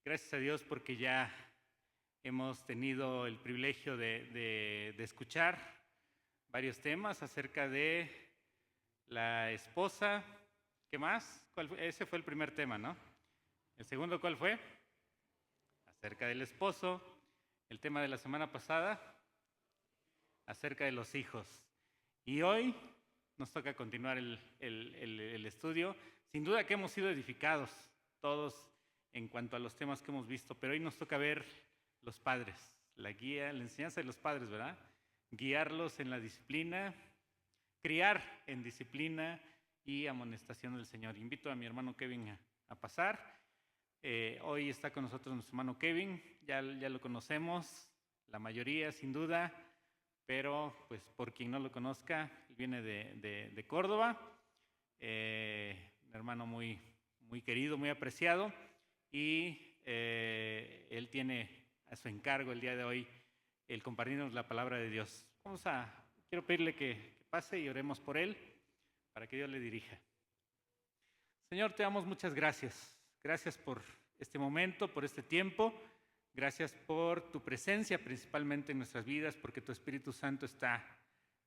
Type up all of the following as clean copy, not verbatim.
Gracias a Dios porque ya hemos tenido el privilegio de escuchar varios temas acerca de la esposa. ¿Qué más? Ese fue el primer tema, ¿no? El segundo, ¿cuál fue? Acerca del esposo. El tema de la semana pasada, acerca de los hijos. Y hoy nos toca continuar el estudio. Sin duda que hemos sido edificados todos en cuanto a los temas que hemos visto, pero hoy nos toca ver los padres, la guía, la enseñanza de los padres, ¿verdad? Guiarlos en la disciplina, criar en disciplina y amonestación del Señor. Invito a mi hermano Kevin a pasar. Hoy está con nosotros nuestro hermano Kevin, ya lo conocemos, la mayoría sin duda, pero pues por quien no lo conozca, viene de Córdoba, un hermano muy querido, muy apreciado, y él tiene a su encargo el día de hoy el compartirnos la palabra de Dios. Quiero pedirle que pase y oremos por él, para que Dios le dirija. Señor, te damos muchas gracias. Gracias por este momento, por este tiempo. Gracias por tu presencia principalmente en nuestras vidas, porque tu Espíritu Santo está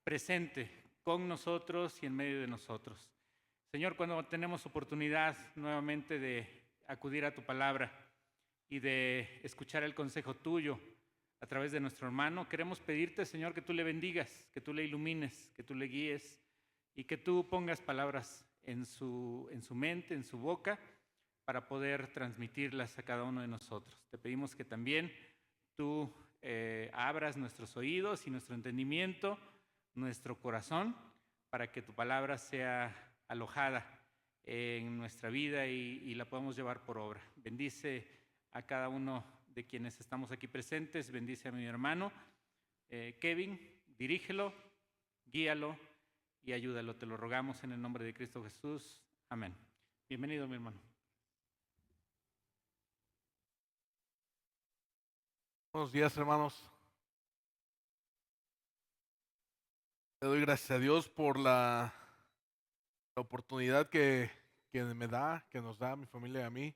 presente con nosotros y en medio de nosotros. Señor, cuando tenemos oportunidad nuevamente de acudir a tu palabra y de escuchar el consejo tuyo a través de nuestro hermano, queremos pedirte, Señor, que tú le bendigas, que tú le ilumines, que tú le guíes y que tú pongas palabras en su mente, en su boca, para poder transmitirlas a cada uno de nosotros. Te pedimos que también tú abras nuestros oídos y nuestro entendimiento, nuestro corazón, para que tu palabra sea alojada en nuestra vida y la podamos llevar por obra. Bendice a cada uno de quienes estamos aquí presentes, bendice a mi hermano Kevin, dirígelo, guíalo y ayúdalo. Te lo rogamos en el nombre de Cristo Jesús. Amén. Bienvenido, mi hermano. Buenos días, hermanos. Le doy gracias a Dios por la oportunidad que nos da a mi familia y a mí,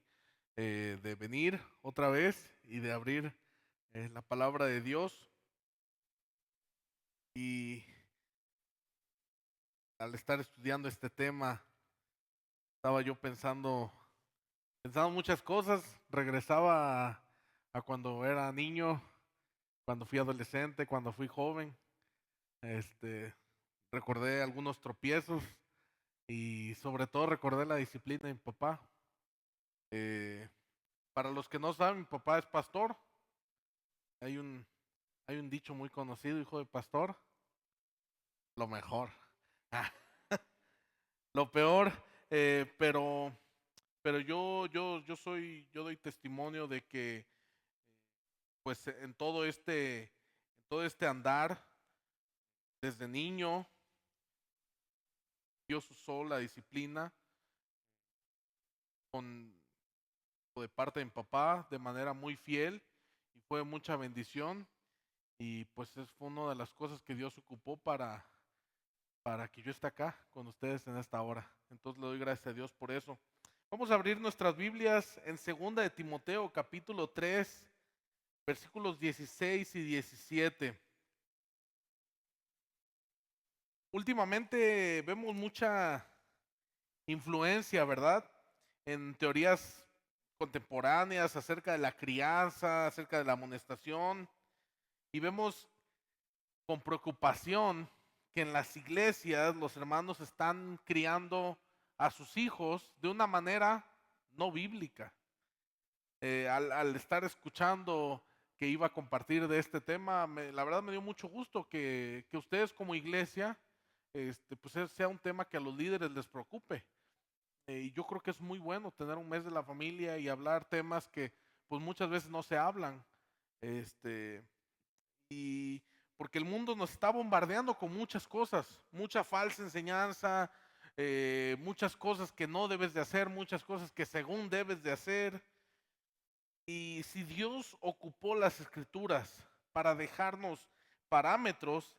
de venir otra vez y de abrir la palabra de Dios. Y al estar estudiando este tema, estaba yo pensando muchas cosas. Regresaba a cuando era niño, cuando fui adolescente, cuando fui joven. Recordé algunos tropiezos y sobre todo recordé la disciplina de mi papá. Para los que no saben, mi papá es pastor. Hay un dicho muy conocido: hijo de pastor, lo mejor. Lo peor, pero yo doy testimonio de que pues en todo este andar, desde niño, Dios usó la disciplina de parte de mi papá de manera muy fiel y fue mucha bendición. Y pues fue una de las cosas que Dios ocupó para que yo esté acá con ustedes en esta hora. Entonces le doy gracias a Dios por eso. Vamos a abrir nuestras Biblias en 2 de Timoteo, capítulo 3, versículos 16 y 17. Últimamente vemos mucha influencia, ¿verdad?, en teorías contemporáneas acerca de la crianza, acerca de la amonestación, y vemos con preocupación que en las iglesias los hermanos están criando a sus hijos de una manera no bíblica. Al estar escuchando que iba a compartir de este tema, la verdad me dio mucho gusto que ustedes como iglesia, pues sea un tema que a los líderes les preocupe. Y yo creo que es muy bueno tener un mes de la familia y hablar temas que pues muchas veces no se hablan. Y porque el mundo nos está bombardeando con muchas cosas, mucha falsa enseñanza, muchas cosas que no debes de hacer, muchas cosas que según debes de hacer. Y si Dios ocupó las escrituras para dejarnos parámetros,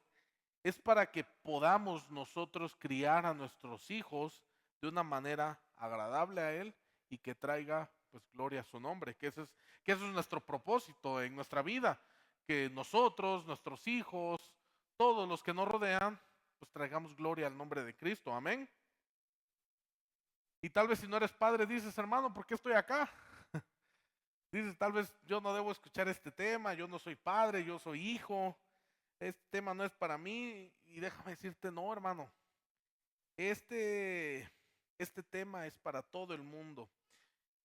es para que podamos nosotros criar a nuestros hijos de una manera agradable a Él y que traiga pues gloria a su nombre, que eso es nuestro propósito en nuestra vida, que nosotros, nuestros hijos, todos los que nos rodean, pues traigamos gloria al nombre de Cristo, amén. Y tal vez si no eres padre dices, hermano, ¿por qué estoy acá? Dices, tal vez yo no debo escuchar este tema, yo no soy padre, yo soy hijo, este tema no es para mí. Y déjame decirte, no, hermano, este, este tema es para todo el mundo,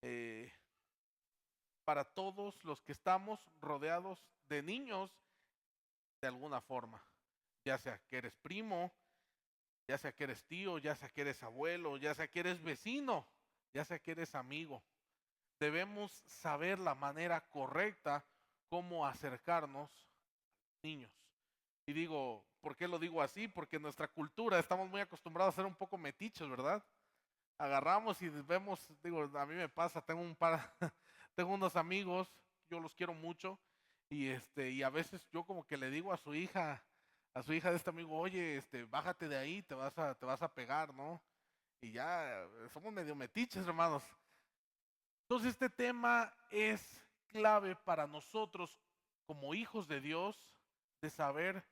eh, para todos los que estamos rodeados de niños de alguna forma, ya sea que eres primo, ya sea que eres tío, ya sea que eres abuelo, ya sea que eres vecino, ya sea que eres amigo. Debemos saber la manera correcta cómo acercarnos a los niños. Y digo, ¿por qué lo digo así? Porque en nuestra cultura estamos muy acostumbrados a ser un poco metiches, ¿verdad? Agarramos y vemos, digo, a mí me pasa, tengo un par, tengo unos amigos, yo los quiero mucho, y a veces yo como que le digo a su hija de este amigo, oye, bájate de ahí, te vas a pegar, ¿no? Y ya somos medio metiches, hermanos. Entonces este tema es clave para nosotros como hijos de Dios de saber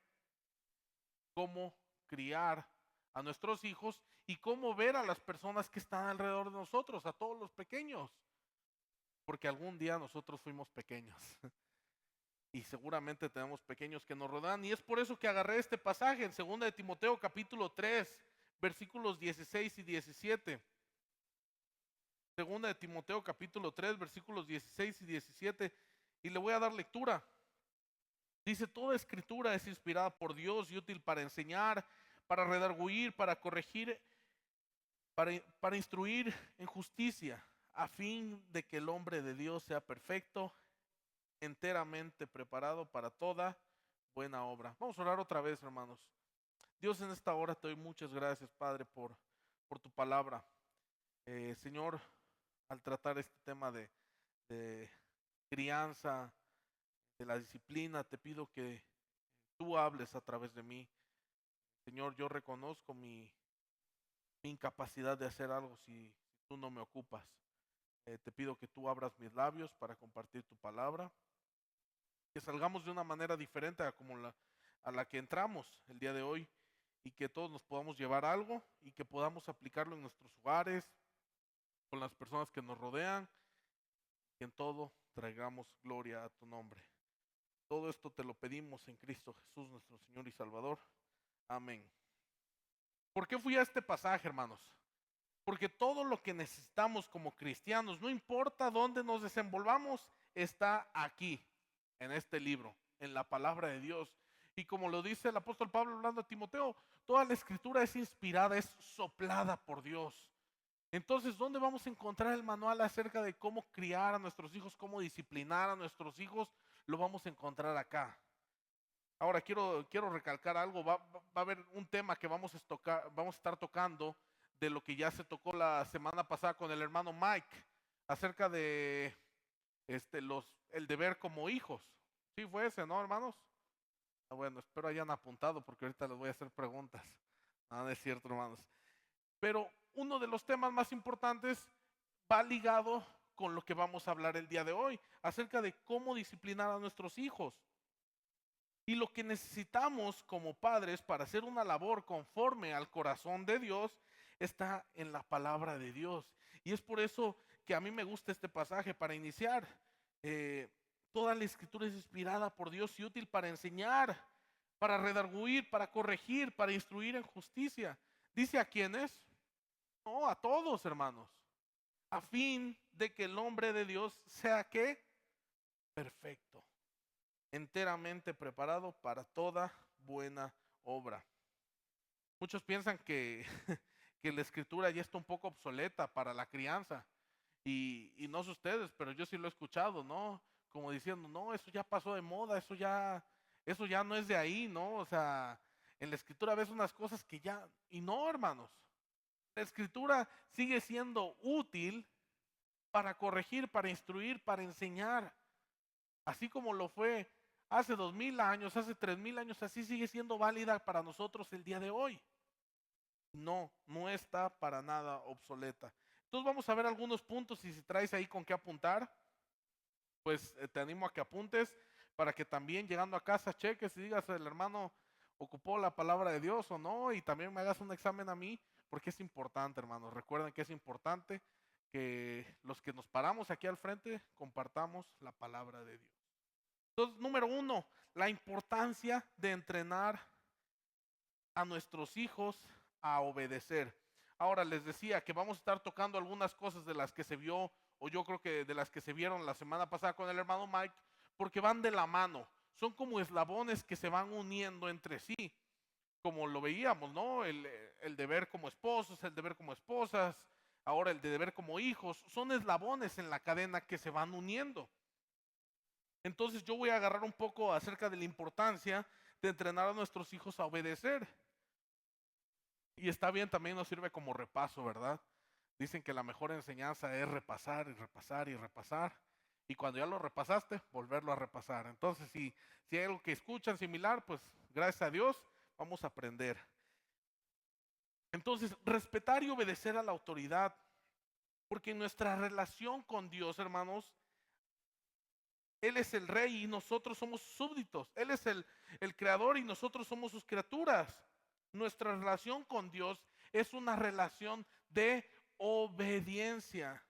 cómo criar a nuestros hijos y cómo ver a las personas que están alrededor de nosotros, a todos los pequeños, porque algún día nosotros fuimos pequeños y seguramente tenemos pequeños que nos rodean y es por eso que agarré este pasaje en 2 de Timoteo capítulo 3, versículos 16 y 17. Segunda de Timoteo capítulo 3, versículos 16 y 17, y le voy a dar lectura. Dice, toda escritura es inspirada por Dios y útil para enseñar, para redarguir, para corregir, para instruir en justicia, a fin de que el hombre de Dios sea perfecto, enteramente preparado para toda buena obra. Vamos a orar otra vez, hermanos. Dios, en esta hora te doy muchas gracias, Padre, por tu palabra. Señor, al tratar este tema de crianza, de la disciplina, te pido que tú hables a través de mí. Señor, yo reconozco mi incapacidad de hacer algo si tú no me ocupas. Te pido que tú abras mis labios para compartir tu palabra, que salgamos de una manera diferente a la que entramos el día de hoy y que todos nos podamos llevar algo y que podamos aplicarlo en nuestros hogares, con las personas que nos rodean, y en todo traigamos gloria a tu nombre. Todo esto te lo pedimos en Cristo Jesús, nuestro Señor y Salvador. Amén. ¿Por qué fui a este pasaje, hermanos? Porque todo lo que necesitamos como cristianos, no importa dónde nos desenvolvamos, está aquí, en este libro, en la palabra de Dios. Y como lo dice el apóstol Pablo hablando a Timoteo, toda la escritura es inspirada, es soplada por Dios. Entonces, ¿dónde vamos a encontrar el manual acerca de cómo criar a nuestros hijos, cómo disciplinar a nuestros hijos? Lo vamos a encontrar acá. Ahora quiero recalcar algo, va a haber un tema que vamos a estar tocando de lo que ya se tocó la semana pasada con el hermano Mike, acerca de el deber como hijos. Sí fue ese, ¿no, hermanos? Bueno, espero hayan apuntado porque ahorita les voy a hacer preguntas. No es cierto, hermanos. Pero uno de los temas más importantes va ligado con lo que vamos a hablar el día de hoy, acerca de cómo disciplinar a nuestros hijos. Y lo que necesitamos como padres para hacer una labor conforme al corazón de Dios está en la palabra de Dios. Y es por eso que a mí me gusta este pasaje para iniciar. Toda la escritura es inspirada por Dios y útil para enseñar, para redarguir, para corregir, para instruir en justicia. ¿Dice a quiénes? No, a todos, hermanos. A fin de que el hombre de Dios sea ¿qué? Perfecto, enteramente preparado para toda buena obra. Muchos piensan que, que la escritura ya está un poco obsoleta para la crianza. Y no sé ustedes, pero yo sí lo he escuchado, ¿no? Como diciendo, no, eso ya pasó de moda, eso ya no es de ahí, ¿no? O sea, en la escritura ves unas cosas que ya, y no, hermanos. La escritura sigue siendo útil para corregir, para instruir, para enseñar. Así como lo fue hace 2000 años, hace 3000 años, así sigue siendo válida para nosotros el día de hoy. No está para nada obsoleta. Entonces vamos a ver algunos puntos y si traes ahí con qué apuntar, pues te animo a que apuntes para que también llegando a casa cheques y digas, el hermano ocupó la palabra de Dios o no, y también me hagas un examen a mí, porque es importante, hermanos. Recuerden que es importante que los que nos paramos aquí al frente compartamos la palabra de Dios. Entonces, número uno, la importancia de entrenar a nuestros hijos a obedecer. Ahora les decía que vamos a estar tocando algunas cosas de las que se vio, o yo creo que de las que se vieron la semana pasada con el hermano Mike, porque van de la mano. Son como eslabones que se van uniendo entre sí, como lo veíamos, ¿no? El deber como esposos, el deber como esposas, ahora el de deber como hijos, son eslabones en la cadena que se van uniendo. Entonces yo voy a agarrar un poco acerca de la importancia de entrenar a nuestros hijos a obedecer. Y está bien, también nos sirve como repaso, ¿verdad? Dicen que la mejor enseñanza es repasar y repasar y repasar. Y cuando ya lo repasaste, volverlo a repasar. Entonces, si hay algo que escuchan similar, pues gracias a Dios vamos a aprender. Entonces, respetar y obedecer a la autoridad. Porque en nuestra relación con Dios, hermanos, Él es el rey y nosotros somos súbditos. Él es el creador y nosotros somos sus criaturas. Nuestra relación con Dios es una relación de obediencia.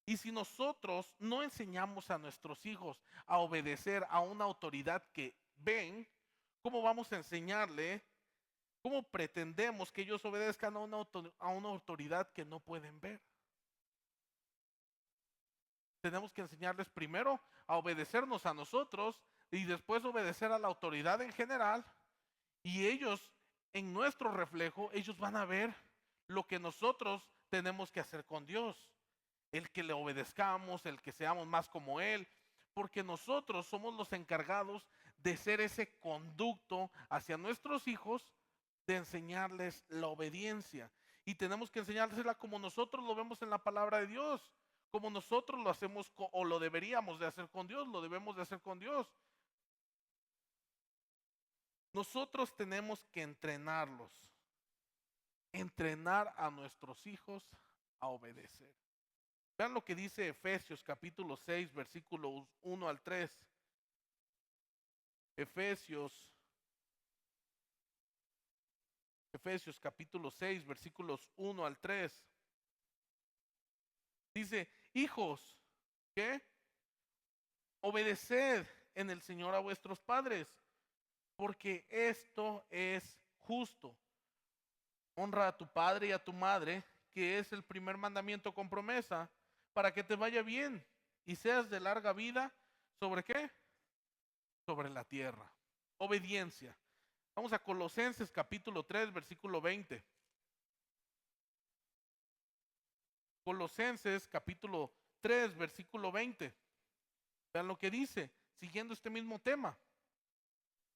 Y si nosotros no enseñamos a nuestros hijos a obedecer a una autoridad que ven, ¿cómo vamos a enseñarle? ¿Cómo pretendemos que ellos obedezcan a una autoridad que no pueden ver? Tenemos que enseñarles primero a obedecernos a nosotros y después obedecer a la autoridad en general. Y ellos, en nuestro reflejo, ellos van a ver lo que nosotros tenemos que hacer con Dios. El que le obedezcamos, el que seamos más como Él, porque nosotros somos los encargados de ser ese conducto hacia nuestros hijos, de enseñarles la obediencia. Y tenemos que enseñársela como nosotros lo vemos en la palabra de Dios, como nosotros lo hacemos o lo deberíamos de hacer con Dios, lo debemos de hacer con Dios. Nosotros tenemos que entrenarlos, entrenar a nuestros hijos a obedecer. Vean lo que dice Efesios capítulo 6, versículos 1 al 3. Efesios capítulo 6, versículos 1 al 3. Dice, hijos, ¿qué? Obedeced en el Señor a vuestros padres, porque esto es justo. Honra a tu padre y a tu madre, que es el primer mandamiento con promesa, para que te vaya bien y seas de larga vida. ¿Sobre qué? Sobre la tierra. Obediencia. Vamos a Colosenses capítulo 3, versículo 20. Colosenses capítulo 3, versículo 20. Vean lo que dice, siguiendo este mismo tema.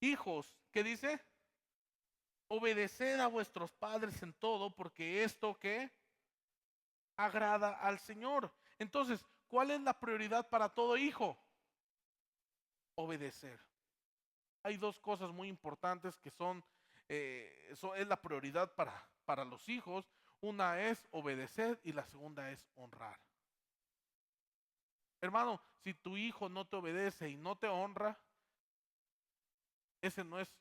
Hijos, ¿qué dice? Obedeced a vuestros padres en todo, porque esto que agrada al Señor. Entonces, ¿cuál es la prioridad para todo hijo? Obedecer. Hay dos cosas muy importantes que eso es la prioridad para los hijos. Una es obedecer y la segunda es honrar. Hermano, si tu hijo no te obedece y no te honra, ese no es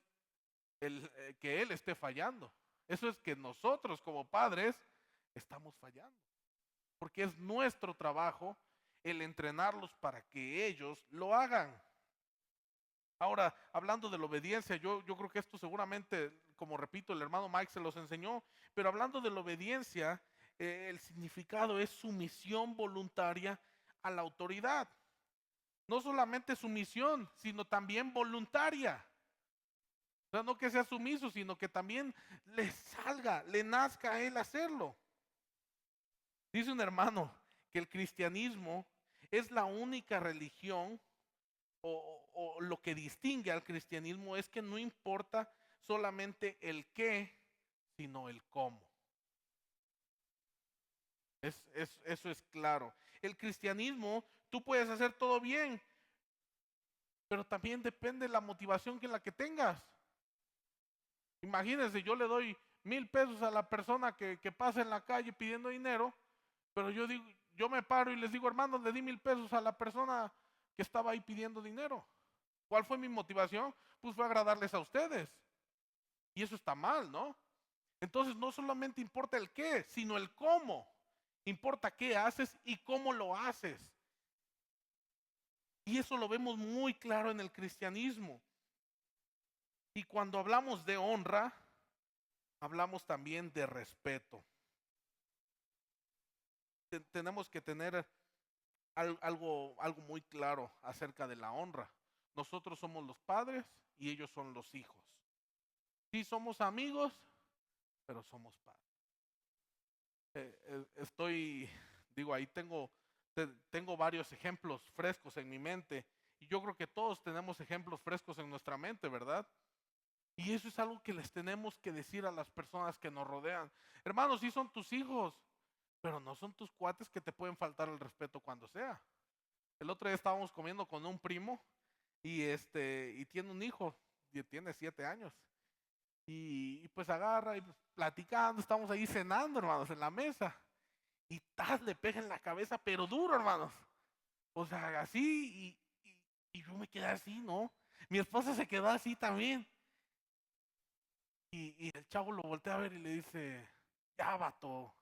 que él esté fallando. Eso es que nosotros como padres estamos fallando. Porque es nuestro trabajo el entrenarlos para que ellos lo hagan. Ahora, hablando de la obediencia, yo creo que esto seguramente, como repito, el hermano Mike se los enseñó, pero hablando de la obediencia, el significado es sumisión voluntaria a la autoridad. No solamente sumisión, sino también voluntaria. O sea, no que sea sumiso, sino que también le salga, le nazca a él hacerlo. Dice un hermano que el cristianismo es la única religión o lo que distingue al cristianismo es que no importa solamente el qué, sino el cómo. Eso es claro. El cristianismo, tú puedes hacer todo bien, pero también depende de la motivación que la que tengas. Imagínense, yo le doy 1,000 pesos a la persona que pasa en la calle pidiendo dinero, pero yo me paro y les digo, hermanos, le di 1,000 pesos a la persona que estaba ahí pidiendo dinero. ¿Cuál fue mi motivación? Pues fue agradarles a ustedes. Y eso está mal, ¿no? Entonces no solamente importa el qué, sino el cómo. Importa qué haces y cómo lo haces. Y eso lo vemos muy claro en el cristianismo. Y cuando hablamos de honra, hablamos también de respeto. Tenemos que tener algo muy claro acerca de la honra. Nosotros somos los padres y ellos son los hijos. Sí somos amigos, pero somos padres. Ahí tengo varios ejemplos frescos en mi mente y yo creo que todos tenemos ejemplos frescos en nuestra mente, ¿verdad? Y eso es algo que les tenemos que decir a las personas que nos rodean. Hermanos, sí son tus hijos, pero no son tus cuates que te pueden faltar el respeto cuando sea. El otro día estábamos comiendo con un primo y tiene un hijo, y tiene 7 años. Y pues agarra y pues, platicando, estamos ahí cenando, hermanos, en la mesa. Y tal, le pega en la cabeza, pero duro, hermanos. O sea, así, y yo me quedé así, ¿no? Mi esposa se quedó así también. Y el chavo lo voltea a ver y le dice, ya, vato.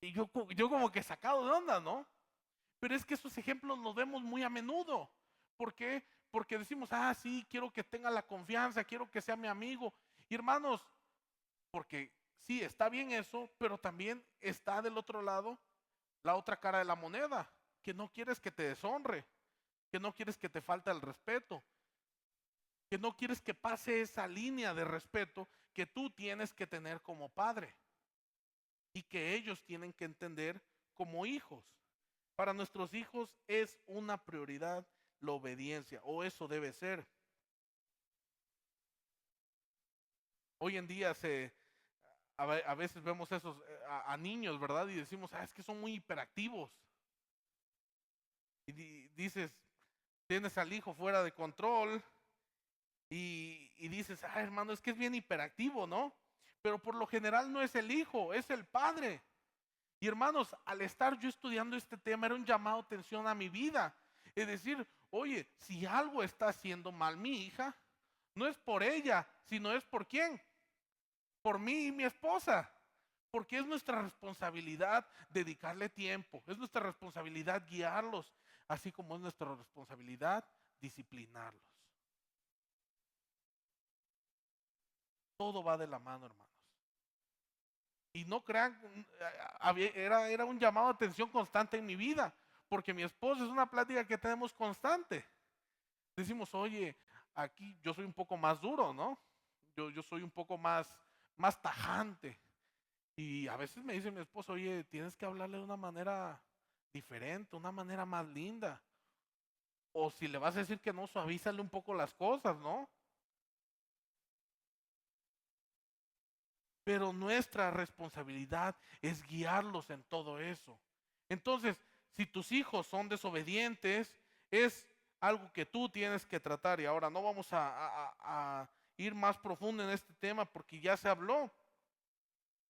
Y yo como que sacado de onda, ¿no? Pero es que esos ejemplos los vemos muy a menudo. ¿Por qué? Porque decimos, sí, quiero que tenga la confianza, quiero que sea mi amigo. Y hermanos, porque sí, está bien eso, pero también está del otro lado la otra cara de la moneda, que no quieres que te deshonre, que no quieres que te falte el respeto, que no quieres que pase esa línea de respeto que tú tienes que tener como padre y que ellos tienen que entender como hijos. Para nuestros hijos es una prioridad la obediencia, o eso debe ser. Hoy en día a veces vemos a niños, ¿verdad? Y decimos, es que son muy hiperactivos. Y dices, tienes al hijo fuera de control y dices, hermano, es que es bien hiperactivo, ¿no? Pero por lo general no es el hijo, es el padre. Y hermanos, al estar yo estudiando este tema, era un llamado de atención a mi vida. Es decir, oye, si algo está haciendo mal mi hija, no es por ella, sino es por quién. Por mí y mi esposa. Porque es nuestra responsabilidad dedicarle tiempo, es nuestra responsabilidad guiarlos, así como es nuestra responsabilidad disciplinarlos. Todo va de la mano, hermanos. Y no crean, era un llamado de atención constante en mi vida, porque mi esposa es una plática que tenemos constante. Decimos, oye, aquí yo soy un poco más duro, ¿no? Yo soy un poco más tajante. Y a veces me dice mi esposo, oye, tienes que hablarle de una manera diferente, una manera más linda. O si le vas a decir que no, suavízale un poco las cosas, ¿no? Pero nuestra responsabilidad es guiarlos en todo eso. Entonces, si tus hijos son desobedientes, es algo que tú tienes que tratar. Y ahora no vamos a ir más profundo en este tema porque ya se habló.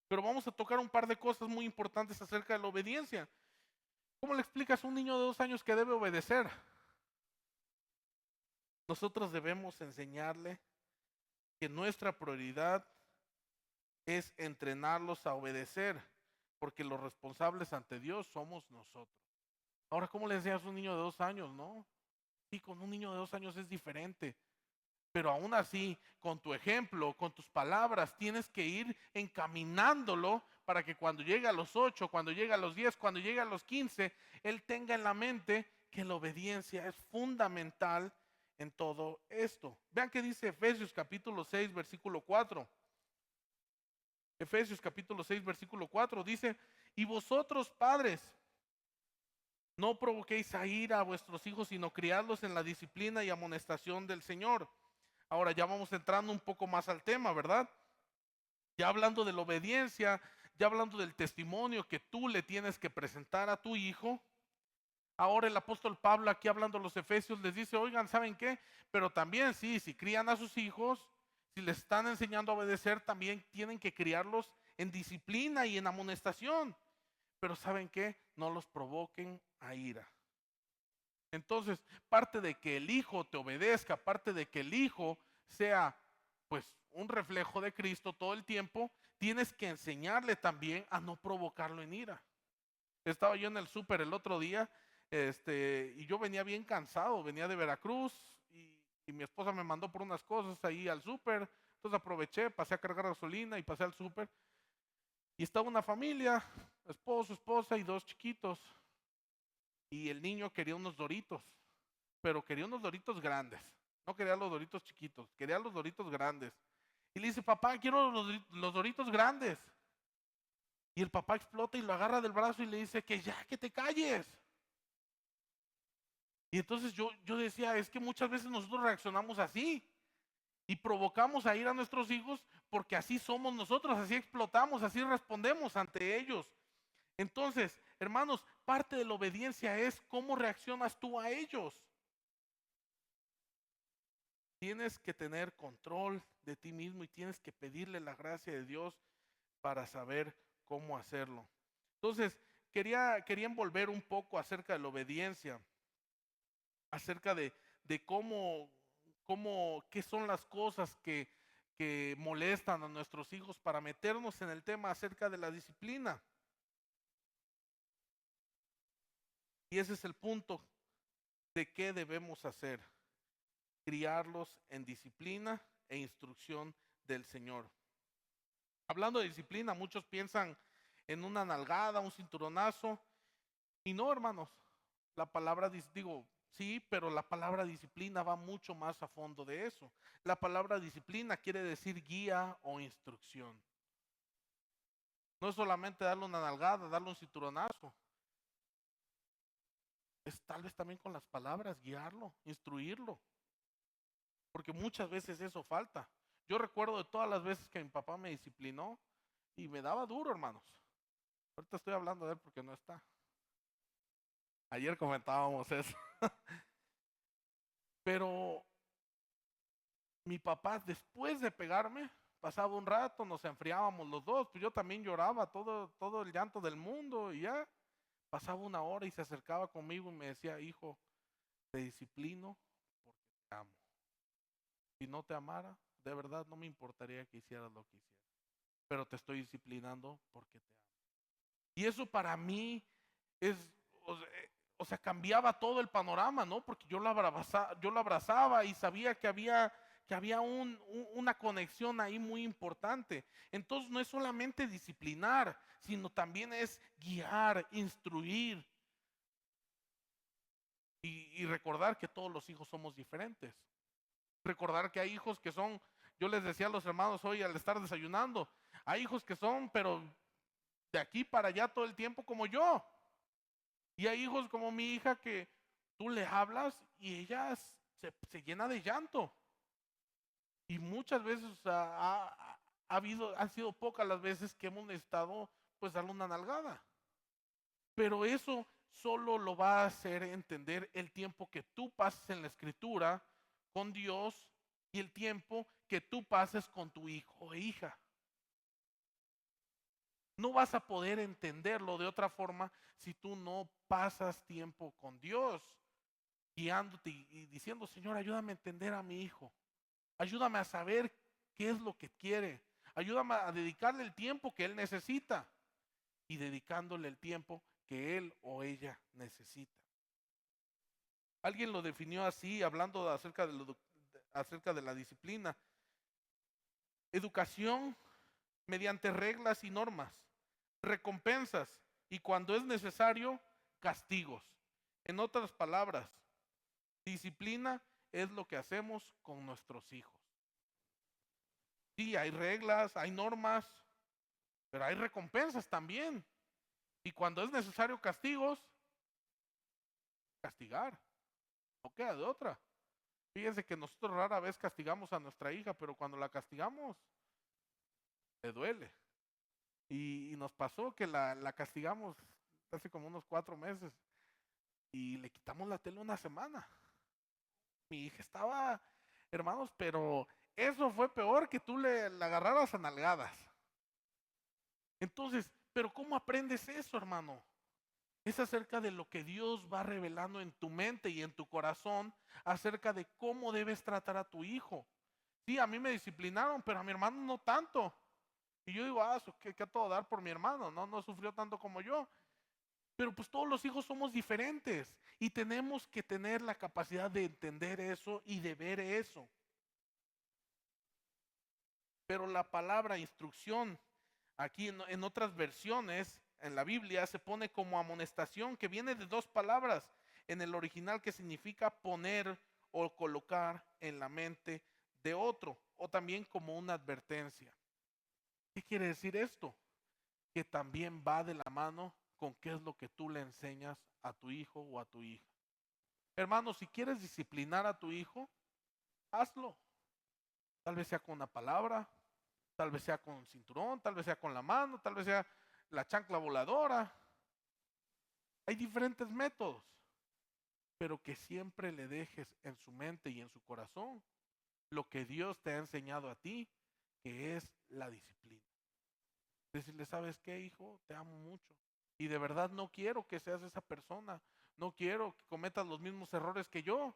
Pero vamos a tocar un par de cosas muy importantes acerca de la obediencia. ¿Cómo le explicas a un niño de 2 años que debe obedecer? Nosotros debemos enseñarle que nuestra prioridad es entrenarlos a obedecer, porque los responsables ante Dios somos nosotros. Ahora, ¿cómo le enseñas a un niño de 2 años, no? Sí, con un niño de 2 años es diferente. Pero aún así, con tu ejemplo, con tus palabras, tienes que ir encaminándolo para que cuando llegue a los 8, cuando llegue a los 10, cuando llegue a los 15, él tenga en la mente que la obediencia es fundamental en todo esto. Vean qué dice Efesios capítulo 6, versículo 4. Efesios capítulo 6, versículo 4 dice, y vosotros padres, no provoquéis a ira a vuestros hijos, sino criadlos en la disciplina y amonestación del Señor. Ahora ya vamos entrando un poco más al tema, ¿verdad? Ya hablando de la obediencia, ya hablando del testimonio que tú le tienes que presentar a tu hijo, ahora el apóstol Pablo aquí hablando a los efesios les dice, oigan, ¿saben qué? Pero también sí, si crían a sus hijos, si les están enseñando a obedecer, también tienen que criarlos en disciplina y en amonestación. Pero ¿saben qué? No los provoquen a ira. Entonces, parte de que el hijo te obedezca, parte de que el hijo sea pues un reflejo de Cristo todo el tiempo, tienes que enseñarle también a no provocarlo en ira. Estaba yo en el súper el otro día, y yo venía bien cansado, venía de Veracruz y mi esposa me mandó por unas cosas ahí al súper, entonces aproveché, pasé a cargar gasolina y pasé al súper y estaba una familia, esposo, esposa y dos chiquitos y el niño quería unos Doritos, pero quería unos Doritos grandes, no quería los Doritos chiquitos, quería los Doritos grandes. Y le dice, papá, quiero los Doritos grandes. Y el papá explota y lo agarra del brazo y le dice que ya, que te calles. Y entonces yo decía, es que muchas veces nosotros reaccionamos así y provocamos a ir a nuestros hijos porque así somos nosotros, así explotamos, así respondemos ante ellos. Entonces, hermanos, parte de la obediencia es cómo reaccionas tú a ellos. Tienes que tener control de ti mismo y tienes que pedirle la gracia de Dios para saber cómo hacerlo. Entonces, quería envolver un poco acerca de la obediencia, acerca de qué son las cosas que molestan a nuestros hijos para meternos en el tema acerca de la disciplina. Y ese es el punto de qué debemos hacer. Criarlos en disciplina e instrucción del Señor. Hablando de disciplina, muchos piensan en una nalgada, un cinturonazo, y no, hermanos. La palabra, digo, sí, pero la palabra disciplina va mucho más a fondo de eso. La palabra disciplina quiere decir guía o instrucción. No es solamente darle una nalgada, darle un cinturonazo. Es tal vez también con las palabras guiarlo, instruirlo. Porque muchas veces eso falta. Yo recuerdo de todas las veces que mi papá me disciplinó y me daba duro, hermanos. Ahorita estoy hablando de él porque no está. Ayer comentábamos eso. Pero mi papá, después de pegarme, pasaba un rato, nos enfriábamos los dos, pues yo también lloraba todo el llanto del mundo y ya. Pasaba una hora y se acercaba conmigo y me decía, hijo, te disciplino porque te amo. Si no te amara, de verdad no me importaría que hicieras lo que hicieras, pero te estoy disciplinando porque te amo. Y eso para mí es, o sea, cambiaba todo el panorama, ¿no? Porque yo lo abrazaba y sabía que había una conexión ahí muy importante. Entonces no es solamente disciplinar, sino también es guiar, instruir y recordar que todos los hijos somos diferentes. Recordar que hay hijos que son, yo les decía a los hermanos hoy al estar desayunando, hay hijos que son, pero de aquí para allá todo el tiempo como yo. Y hay hijos como mi hija que tú le hablas y ella se llena de llanto. Y muchas veces han sido pocas las veces que hemos necesitado pues darle una nalgada. Pero eso solo lo va a hacer entender el tiempo que tú pases en la escritura con Dios y el tiempo que tú pases con tu hijo e hija. No vas a poder entenderlo de otra forma si tú no pasas tiempo con Dios, guiándote y diciendo, Señor, ayúdame a entender a mi hijo. Ayúdame a saber qué es lo que quiere. Ayúdame a dedicarle el tiempo que él necesita y dedicándole el tiempo que él o ella necesita. Alguien lo definió así, hablando acerca de la disciplina. Educación mediante reglas y normas, recompensas y cuando es necesario, castigos. En otras palabras, disciplina es lo que hacemos con nuestros hijos. Sí, hay reglas, hay normas, pero hay recompensas también. Y cuando es necesario castigos, castigar. No queda de otra. Fíjense que nosotros rara vez castigamos a nuestra hija, pero cuando la castigamos, le duele. Y nos pasó que la castigamos hace como unos 4 meses y le quitamos la tele una semana. Mi hija estaba, hermanos, pero eso fue peor que tú le agarraras a nalgadas. Entonces, pero ¿cómo aprendes eso, hermano? Es acerca de lo que Dios va revelando en tu mente y en tu corazón acerca de cómo debes tratar a tu hijo. Sí, a mí me disciplinaron, pero a mi hermano no tanto. Y yo digo, que a todo dar por mi hermano, no sufrió tanto como yo. Pero pues todos los hijos somos diferentes y tenemos que tener la capacidad de entender eso y de ver eso. Pero la palabra instrucción, aquí en otras versiones, en la Biblia, se pone como amonestación, que viene de dos palabras en el original que significa poner o colocar en la mente de otro, o también como una advertencia. ¿Qué quiere decir esto? Que también va de la mano con qué es lo que tú le enseñas a tu hijo o a tu hija. Hermano, si quieres disciplinar a tu hijo, hazlo. Tal vez sea con una palabra, tal vez sea con un cinturón, tal vez sea con la mano, tal vez sea la chancla voladora. Hay diferentes métodos, pero que siempre le dejes en su mente y en su corazón lo que Dios te ha enseñado a ti, que es la disciplina. Decirle, ¿sabes qué, hijo? Te amo mucho. Y de verdad no quiero que seas esa persona. No quiero que cometas los mismos errores que yo.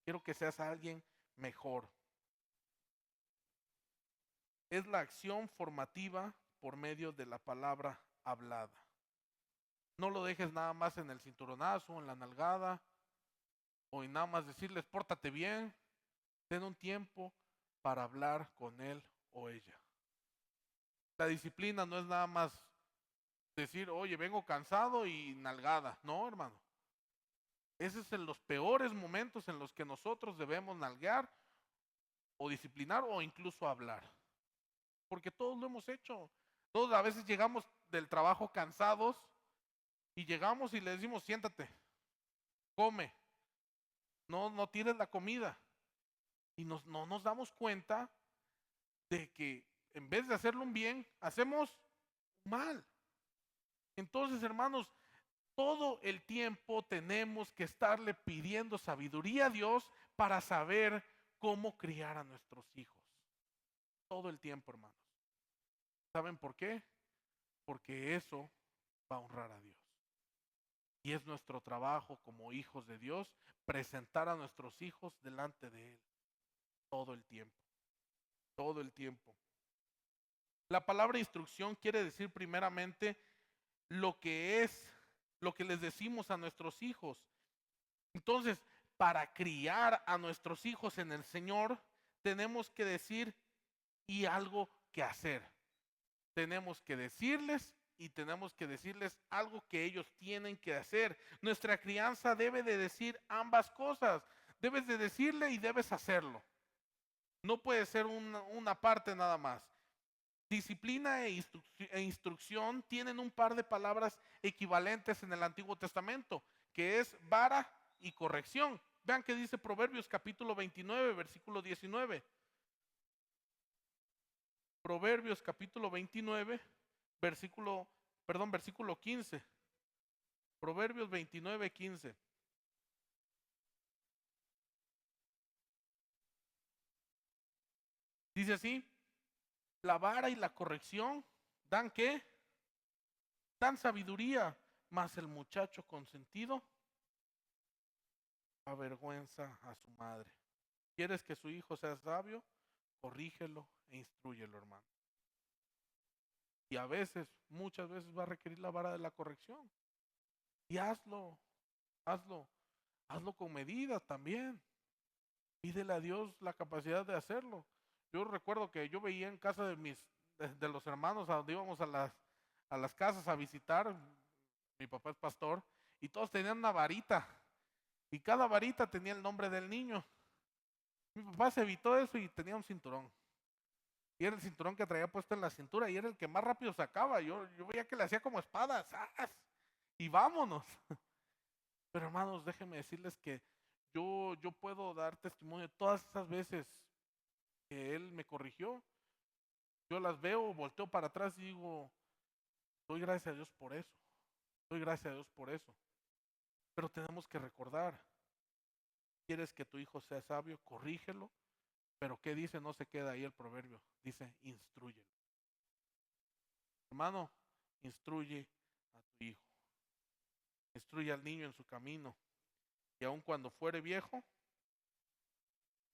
Quiero que seas alguien mejor. Es la acción formativa por medio de la palabra hablada. No lo dejes nada más en el cinturonazo, en la nalgada, o en nada más decirles, pórtate bien. Ten un tiempo para hablar con él o ella. La disciplina no es nada más decir, oye, vengo cansado y nalgada. No, hermano. Ese es en los peores momentos en los que nosotros debemos nalguear o disciplinar o incluso hablar. Porque todos lo hemos hecho. Todos a veces llegamos del trabajo cansados y llegamos y le decimos, siéntate, come, no tires la comida. Y no nos damos cuenta de que en vez de hacerlo un bien, hacemos mal. Entonces, hermanos, todo el tiempo tenemos que estarle pidiendo sabiduría a Dios para saber cómo criar a nuestros hijos. Todo el tiempo, hermanos. ¿Saben por qué? Porque eso va a honrar a Dios. Y es nuestro trabajo como hijos de Dios presentar a nuestros hijos delante de Él. Todo el tiempo. Todo el tiempo. La palabra instrucción quiere decir primeramente lo que es, lo que les decimos a nuestros hijos. Entonces, para criar a nuestros hijos en el Señor, tenemos que decir y algo que hacer. Tenemos que decirles y tenemos que decirles algo que ellos tienen que hacer. Nuestra crianza debe de decir ambas cosas. Debes de decirle y debes hacerlo. No puede ser una parte nada más. Disciplina e instrucción tienen un par de palabras equivalentes en el Antiguo Testamento, que es vara y corrección. Vean que dice Proverbios capítulo 29, versículo 19. Proverbios capítulo 29, versículo 15. Proverbios 29, 15. Dice así, la vara y la corrección dan ¿qué? Dan sabiduría, mas el muchacho consentido avergüenza a su madre. ¿Quieres que su hijo sea sabio? Corrígelo e instrúyelo, hermano. Y a veces, muchas veces va a requerir la vara de la corrección. Y hazlo con medida también. Pídele a Dios la capacidad de hacerlo. Yo recuerdo que yo veía en casa de los hermanos a donde íbamos a las casas a visitar. Mi papá es pastor y todos tenían una varita y cada varita tenía el nombre del niño. Mi papá se evitó eso y tenía un cinturón. Y era el cinturón que traía puesto en la cintura y era el que más rápido sacaba. Yo veía que le hacía como espadas. ¡Zas! Y vámonos. Pero hermanos, déjenme decirles que yo puedo dar testimonio de todas esas veces que él me corrigió. Yo las veo, volteo para atrás y digo, Doy gracias a Dios por eso. Doy gracias a Dios por eso. Pero tenemos que recordar, quieres que tu hijo sea sabio, corrígelo. Pero ¿qué dice? No se queda ahí el proverbio. Dice, instrúyelo. Hermano, instruye a tu hijo. Instruye al niño en su camino. Y aun cuando fuere viejo,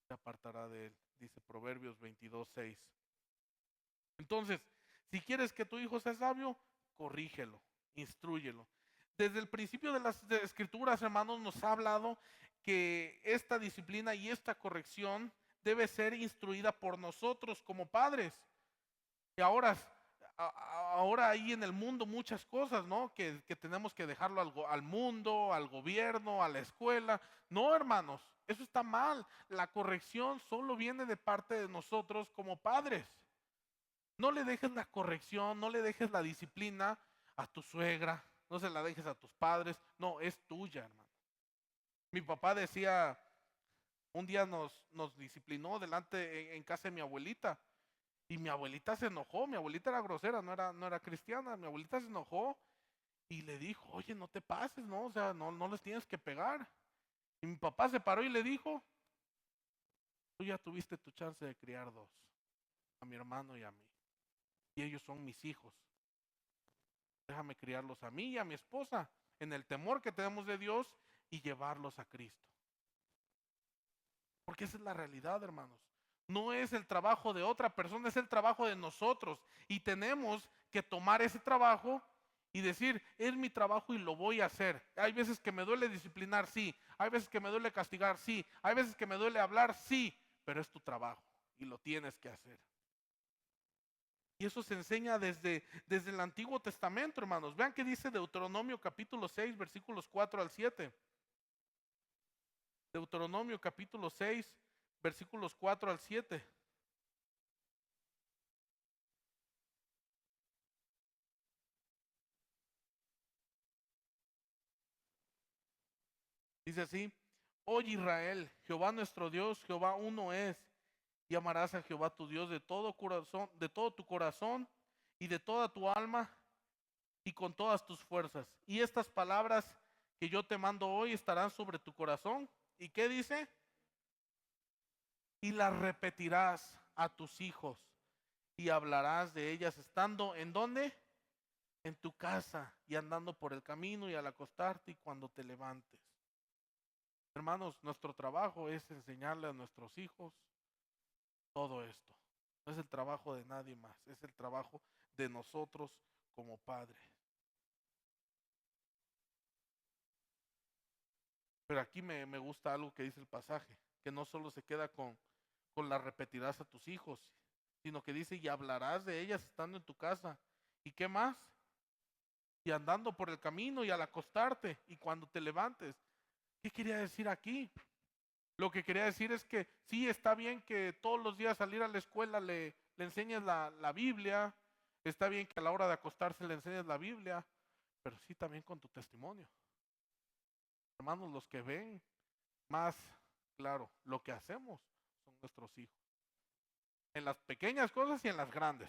se apartará de él. Dice Proverbios 22:6. Entonces, si quieres que tu hijo sea sabio, corrígelo, instrúyelo. Desde el principio de las escrituras, hermanos, nos ha hablado que esta disciplina y esta corrección debe ser instruida por nosotros como padres. Y ahora hay en el mundo muchas cosas, ¿no? Que tenemos que dejarlo al mundo, al gobierno, a la escuela. No, hermanos, eso está mal. La corrección solo viene de parte de nosotros como padres. No le dejes la corrección, no le dejes la disciplina a tu suegra, no se la dejes a tus padres, no, es tuya, hermano. Mi papá decía, un día nos disciplinó delante en casa de mi abuelita y mi abuelita se enojó, mi abuelita era grosera, no era cristiana, mi abuelita se enojó y le dijo, oye, no te pases, ¿no? O sea, no les tienes que pegar. Y mi papá se paró y le dijo, tú ya tuviste tu chance de criar dos, a mi hermano y a mí, y ellos son mis hijos. Déjame criarlos a mí y a mi esposa en el temor que tenemos de Dios y llevarlos a Cristo. Porque esa es la realidad, hermanos. No es el trabajo de otra persona, es el trabajo de nosotros. Y tenemos que tomar ese trabajo y decir, es mi trabajo y lo voy a hacer. Hay veces que me duele disciplinar, sí. Hay veces que me duele castigar, sí. Hay veces que me duele hablar, sí. Pero es tu trabajo y lo tienes que hacer. Y eso se enseña desde el Antiguo Testamento, hermanos. Vean qué dice Deuteronomio capítulo 6, versículos 4 al 7. Deuteronomio capítulo 6, versículos 4 al 7. Dice así, oye Israel, Jehová nuestro Dios, Jehová uno es, y amarás a Jehová tu Dios de todo corazón, de todo tu corazón y de toda tu alma y con todas tus fuerzas. Y estas palabras que yo te mando hoy estarán sobre tu corazón. ¿Y qué dice? Y las repetirás a tus hijos y hablarás de ellas estando ¿en dónde? En tu casa y andando por el camino y al acostarte y cuando te levantes. Hermanos, nuestro trabajo es enseñarle a nuestros hijos todo esto. No es el trabajo de nadie más, es el trabajo de nosotros como padres. Pero aquí me gusta algo que dice el pasaje, que no solo se queda con las repetirás a tus hijos, sino que dice y hablarás de ellas estando en tu casa. ¿Y qué más? Y andando por el camino y al acostarte y cuando te levantes. ¿Qué quería decir aquí? Lo que quería decir es que sí, está bien que todos los días salir a la escuela le enseñes la Biblia, está bien que a la hora de acostarse le enseñes la Biblia, pero sí también con tu testimonio. Hermanos, los que ven más claro lo que hacemos son nuestros hijos. En las pequeñas cosas y en las grandes.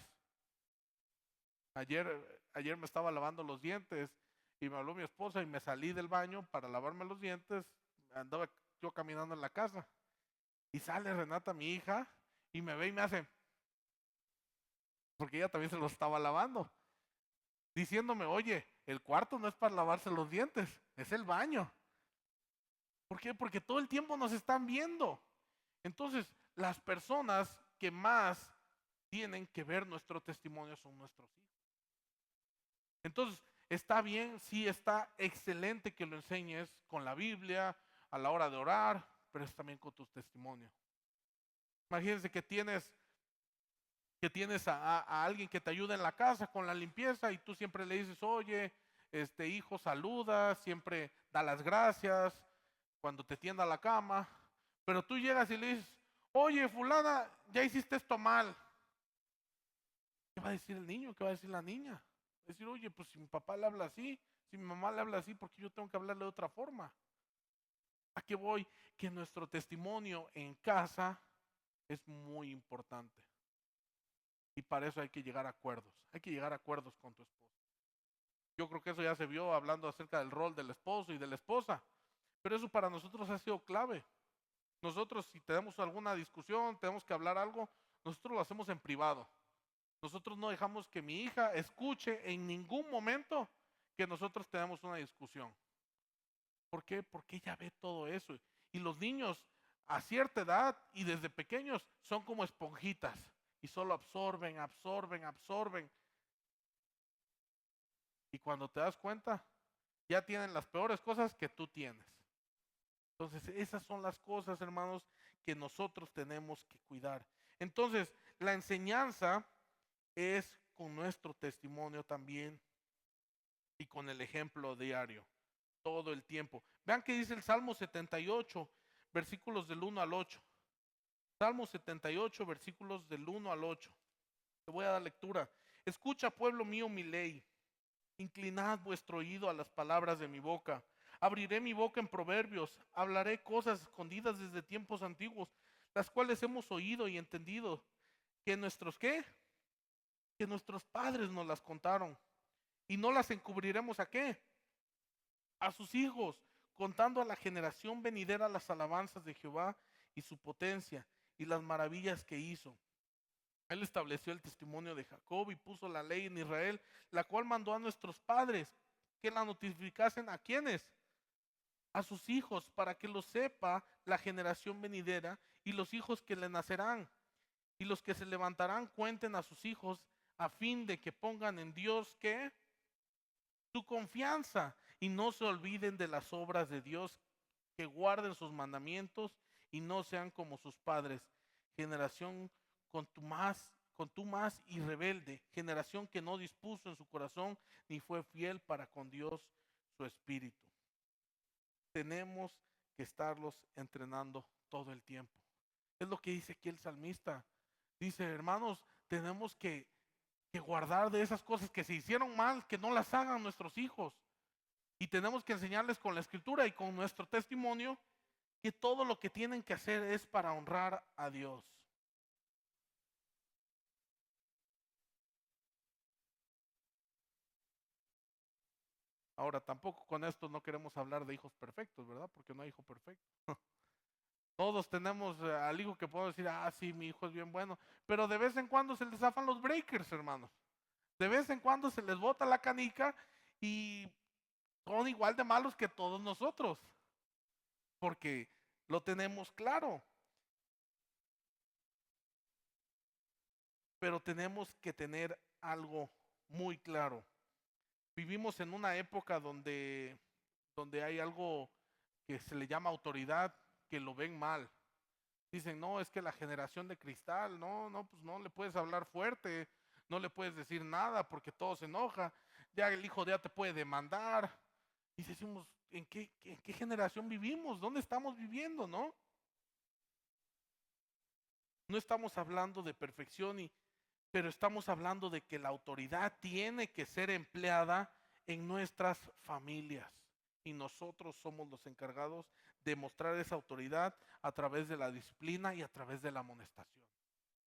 Ayer me estaba lavando los dientes y me habló mi esposa y me salí del baño para lavarme los dientes. Andaba yo caminando en la casa y sale Renata, mi hija, y me ve y me hace, porque ella también se los estaba lavando, diciéndome, oye, el cuarto no es para lavarse los dientes, es el baño. ¿Por qué? Porque todo el tiempo nos están viendo. Entonces, las personas que más tienen que ver nuestro testimonio son nuestros hijos. Entonces, está bien, sí, está excelente que lo enseñes con la Biblia, a la hora de orar, pero es también con tus testimonios. Imagínense que tienes a alguien que te ayuda en la casa con la limpieza y tú siempre le dices, oye, hijo, saluda, siempre da las gracias cuando te tienda la cama, pero tú llegas y le dices, oye, fulana, ya hiciste esto mal. ¿Qué va a decir el niño? ¿Qué va a decir la niña? Decir, oye, pues si mi papá le habla así, si mi mamá le habla así, ¿por qué yo tengo que hablarle de otra forma? ¿A qué voy? Que nuestro testimonio en casa es muy importante. Y para eso hay que llegar a acuerdos. Hay que llegar a acuerdos con tu esposa. Yo creo que eso ya se vio hablando acerca del rol del esposo y de la esposa. Pero eso para nosotros ha sido clave. Nosotros, si tenemos alguna discusión, tenemos que hablar algo, nosotros lo hacemos en privado. Nosotros no dejamos que mi hija escuche en ningún momento que nosotros tenemos una discusión. ¿Por qué? Porque ella ve todo eso. Y los niños a cierta edad y desde pequeños son como esponjitas y solo absorben, absorben, absorben. Y cuando te das cuenta, ya tienen las peores cosas que tú tienes. Entonces, esas son las cosas, hermanos, que nosotros tenemos que cuidar. Entonces, la enseñanza es con nuestro testimonio también y con el ejemplo diario, todo el tiempo. Vean que dice el Salmo 78, versículos del 1 al 8. Salmo 78, versículos del 1 al 8. Te voy a dar lectura. Escucha, pueblo mío, mi ley. Inclinad vuestro oído a las palabras de mi boca. Abriré mi boca en proverbios, hablaré cosas escondidas desde tiempos antiguos, las cuales hemos oído y entendido, que nuestros ¿qué? Que nuestros padres nos las contaron, y no las encubriremos ¿a qué? A sus hijos, contando a la generación venidera las alabanzas de Jehová y su potencia y las maravillas que hizo. Él estableció el testimonio de Jacob y puso la ley en Israel, la cual mandó a nuestros padres que la notificasen a quienes, a sus hijos, para que lo sepa la generación venidera y los hijos que le nacerán. Y los que se levantarán cuenten a sus hijos a fin de que pongan en Dios ¿qué? Su confianza y no se olviden de las obras de Dios, que guarden sus mandamientos y no sean como sus padres, generación contumaz y rebelde, generación que no dispuso en su corazón ni fue fiel para con Dios su espíritu. Tenemos que estarlos entrenando todo el tiempo. Es lo que dice aquí el salmista. Dice, hermanos, tenemos que guardar de esas cosas que se hicieron mal, que no las hagan nuestros hijos. Y tenemos que enseñarles con la escritura y con nuestro testimonio que todo lo que tienen que hacer es para honrar a Dios. Ahora, tampoco con esto no queremos hablar de hijos perfectos, ¿verdad? Porque no hay hijo perfecto. Todos tenemos al hijo que podemos decir, ah, sí, mi hijo es bien bueno. Pero de vez en cuando se les zafan los breakers, hermanos. De vez en cuando se les bota la canica y son igual de malos que todos nosotros. Porque lo tenemos claro. Pero tenemos que tener algo muy claro. Vivimos en una época donde hay algo que se le llama autoridad, que lo ven mal. Dicen, no, es que la generación de cristal, no, pues no le puedes hablar fuerte, no le puedes decir nada porque todo se enoja. Ya el hijo ya te puede demandar. Y decimos, ¿en qué generación vivimos? ¿Dónde estamos viviendo, no? No estamos hablando de perfección, pero estamos hablando de que la autoridad tiene que ser empleada en nuestras familias. Y nosotros somos los encargados de mostrar esa autoridad a través de la disciplina y a través de la amonestación,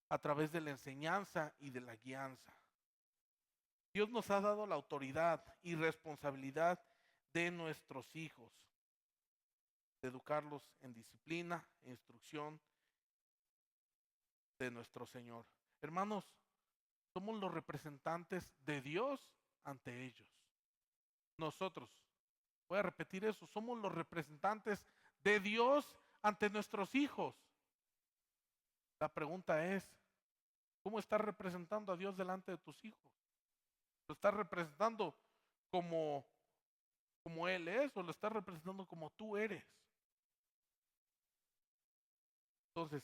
a través de la enseñanza y de la guianza. Dios nos ha dado la autoridad y responsabilidad de nuestros hijos, de educarlos en disciplina e instrucción de nuestro Señor. Hermanos, somos los representantes de Dios ante ellos. Nosotros, voy a repetir eso, somos los representantes de Dios ante nuestros hijos. La pregunta es, ¿cómo estás representando a Dios delante de tus hijos? ¿Lo estás representando como Él es o lo estás representando como tú eres? Entonces,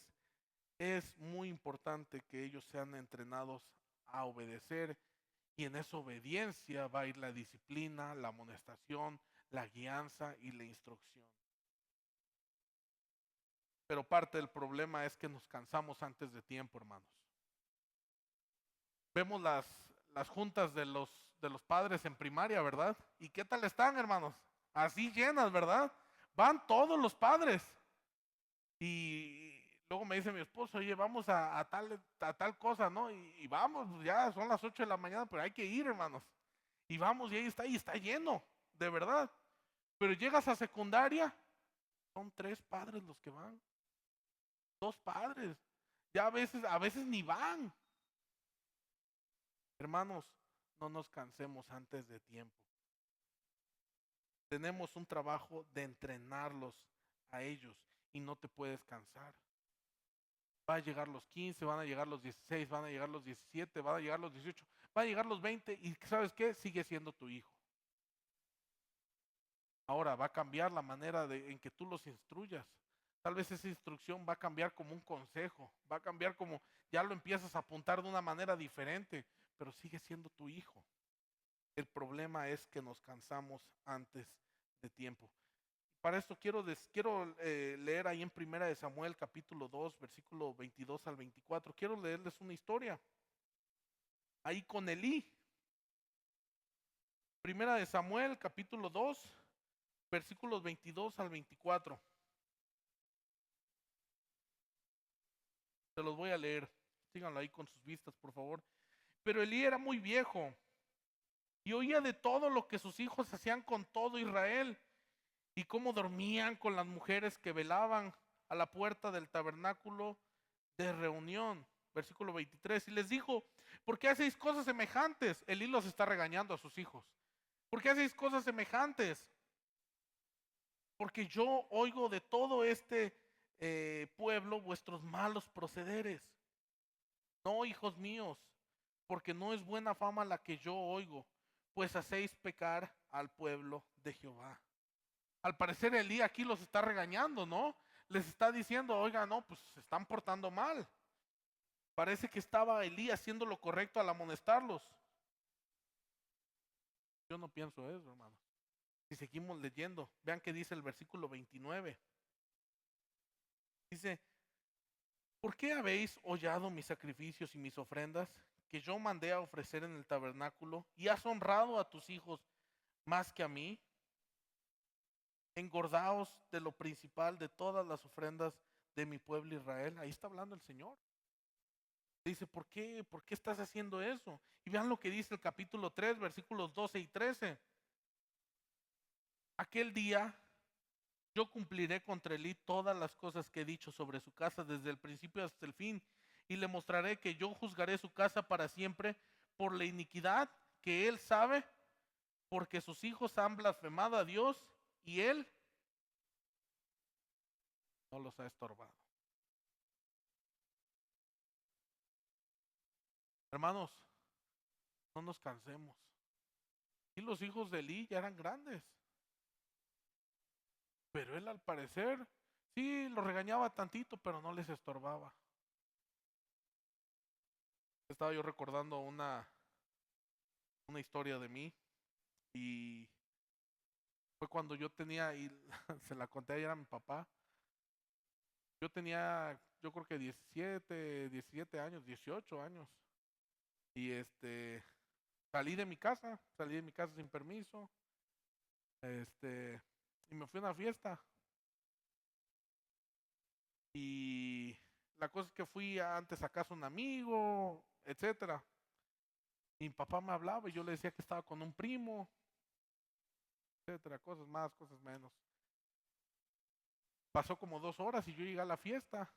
es muy importante que ellos sean entrenados a obedecer y en esa obediencia va a ir la disciplina, la amonestación, la guianza y la instrucción. Pero parte del problema es que nos cansamos antes de tiempo, hermanos. Vemos las juntas de los padres en primaria, ¿verdad? ¿Y qué tal están, hermanos? Así llenas, ¿verdad? Van todos los padres. Y luego me dice mi esposo, oye, vamos a tal cosa, ¿no? Y vamos, ya son las 8 de la mañana, pero hay que ir, hermanos. Y vamos, y está lleno, de verdad. Pero llegas a secundaria, son 3 padres los que van, 2 padres. Ya a veces ni van. Hermanos, no nos cansemos antes de tiempo. Tenemos un trabajo de entrenarlos a ellos y no te puedes cansar. Va a llegar los 15, van a llegar los 16, van a llegar los 17, van a llegar los 18, van a llegar los 20 y ¿sabes qué? Sigue siendo tu hijo. Ahora va a cambiar la manera en que tú los instruyas. Tal vez esa instrucción va a cambiar como un consejo, va a cambiar como ya lo empiezas a apuntar de una manera diferente, pero sigue siendo tu hijo. El problema es que nos cansamos antes de tiempo. Para esto quiero leer ahí en Primera de Samuel capítulo 2, versículo 22 al 24. Quiero leerles una historia. Ahí con Elí. Primera de Samuel capítulo 2, versículos 22 al 24. Se los voy a leer. Síganlo ahí con sus vistas, por favor. Pero Elí era muy viejo y oía de todo lo que sus hijos hacían con todo Israel y cómo dormían con las mujeres que velaban a la puerta del tabernáculo de reunión. Versículo 23. Y les dijo, ¿por qué hacéis cosas semejantes? Elí los está regañando a sus hijos. ¿Por qué hacéis cosas semejantes? Porque yo oigo de todo este pueblo vuestros malos procederes. No, hijos míos, porque no es buena fama la que yo oigo, pues hacéis pecar al pueblo de Jehová. Al parecer Elí aquí los está regañando, ¿no? Les está diciendo, oiga, no, pues se están portando mal. Parece que estaba Elí haciendo lo correcto al amonestarlos. Yo no pienso eso, hermano. Si seguimos leyendo, vean que dice el versículo 29. Dice, ¿por qué habéis hollado mis sacrificios y mis ofrendas que yo mandé a ofrecer en el tabernáculo y has honrado a tus hijos más que a mí? Engordaos de lo principal de todas las ofrendas de mi pueblo Israel. Ahí está hablando el Señor. Dice, ¿por qué? ¿Por qué estás haciendo eso? Y vean lo que dice el capítulo 3, versículos 12 y 13. Aquel día yo cumpliré contra Elí todas las cosas que he dicho sobre su casa desde el principio hasta el fin, y le mostraré que yo juzgaré su casa para siempre por la iniquidad que él sabe, porque sus hijos han blasfemado a Dios y él no los ha estorbado. Hermanos, no nos cansemos. Y los hijos de Elí ya eran grandes, pero él al parecer sí los regañaba tantito, pero no les estorbaba. Estaba yo recordando una historia de mí y fue cuando yo tenía, y se la conté ayer a mi papá, yo tenía, yo creo que 17 años, 18 años, y salí de mi casa sin permiso, y me fui a una fiesta, y la cosa es que fui antes a casa de un amigo, etcétera, y mi papá me hablaba y yo le decía que estaba con un primo, etcétera, cosas más, cosas menos. Pasó como 2 horas y yo llegué a la fiesta.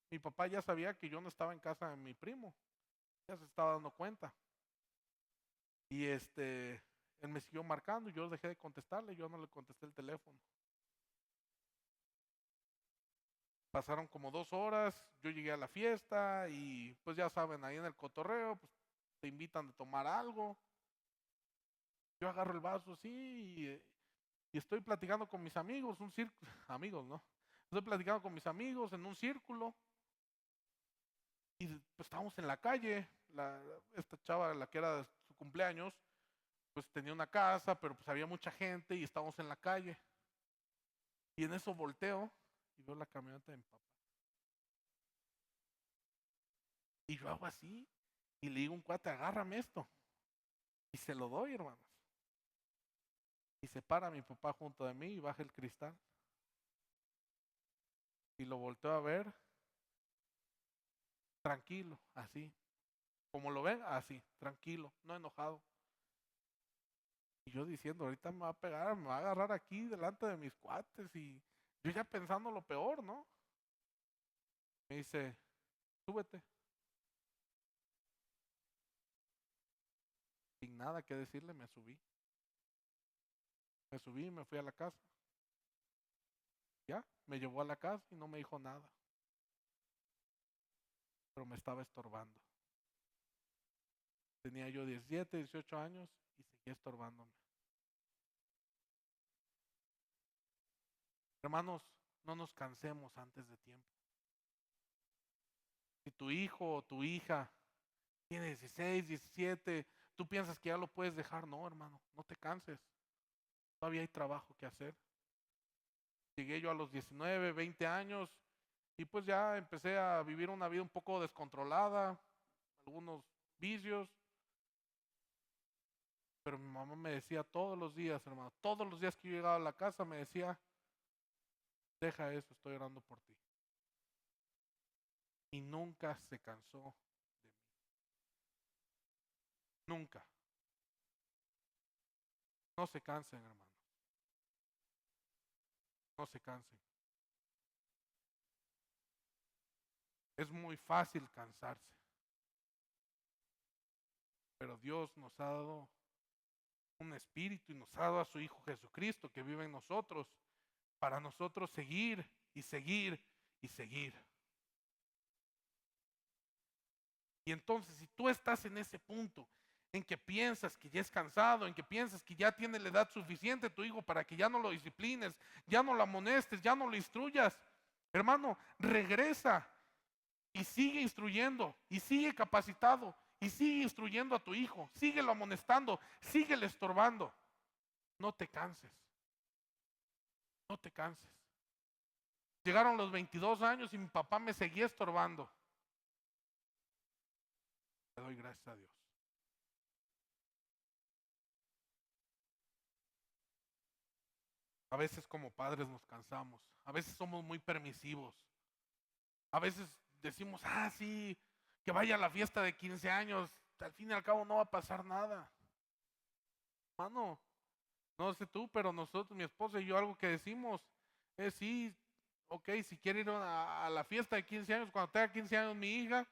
Mi papá ya sabía que yo no estaba en casa de mi primo. Ya se estaba dando cuenta. Y él me siguió marcando y yo dejé de contestarle. Yo no le contesté el teléfono. Pasaron como 2 horas. Yo llegué a la fiesta y pues ya saben, ahí en el cotorreo, pues te invitan a tomar algo. Yo agarro el vaso así y estoy platicando con mis amigos, un círculo, amigos, ¿no? Estoy platicando con mis amigos en un círculo. Y pues estábamos en la calle, esta chava, la que era su cumpleaños, pues tenía una casa, pero pues había mucha gente y estábamos en la calle. Y en eso volteo y veo la camioneta de mi papá. Y yo hago así y le digo a un cuate, agárrame esto. Y se lo doy, hermanos. Y se para mi papá junto de mí y baja el cristal. Y lo volteo a ver, tranquilo, así. Como lo ven, así, tranquilo, no enojado. Y yo diciendo, ahorita me va a pegar, me va a agarrar aquí delante de mis cuates y yo ya pensando lo peor, ¿no? Me dice, súbete. Sin nada que decirle, me subí. Me subí y me fui a la casa. Ya, me llevó a la casa y no me dijo nada. Pero me estaba estorbando. Tenía yo 17, 18 años y seguía estorbándome. Hermanos, no nos cansemos antes de tiempo. Si tu hijo o tu hija tiene 16, 17, tú piensas que ya lo puedes dejar, no, hermano, no te canses. Todavía hay trabajo que hacer. Llegué yo a los 19, 20 años y pues ya empecé a vivir una vida un poco descontrolada, algunos vicios, pero mi mamá me decía todos los días, hermano, todos los días que yo llegaba a la casa me decía, deja eso, estoy orando por ti. Y nunca se cansó de mí, nunca. No se cansen, hermano, no se cansen. Es muy fácil cansarse, pero Dios nos ha dado un espíritu y nos ha dado a su Hijo Jesucristo que vive en nosotros para nosotros seguir y seguir y seguir. Y entonces, si tú estás en ese punto en que piensas que ya es cansado, en que piensas que ya tiene la edad suficiente tu hijo para que ya no lo disciplines, ya no lo amonestes, ya no lo instruyas, hermano, regresa y sigue instruyendo y sigue capacitado y sigue instruyendo a tu hijo, síguelo amonestando, síguele estorbando. No te canses, no te canses. Llegaron los 22 años y mi papá me seguía estorbando. Le doy gracias a Dios. A veces como padres nos cansamos, a veces somos muy permisivos, a veces decimos, sí, que vaya a la fiesta de 15 años, al fin y al cabo no va a pasar nada. Hermano, no sé tú, pero nosotros, mi esposa y yo, algo que decimos es sí, ok, si quiere ir a la fiesta de 15 años, cuando tenga 15 años mi hija,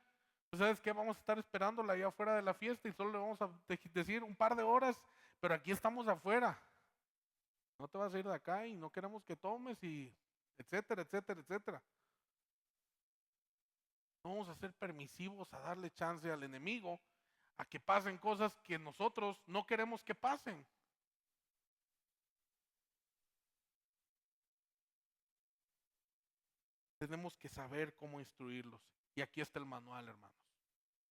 pues sabes qué, vamos a estar esperándola allá afuera de la fiesta y solo le vamos a decir un par de horas, pero aquí estamos afuera. No te vas a ir de acá y no queremos que tomes y etcétera, etcétera, etcétera. No vamos a ser permisivos a darle chance al enemigo a que pasen cosas que nosotros no queremos que pasen. Tenemos que saber cómo instruirlos. Y aquí está el manual, hermanos.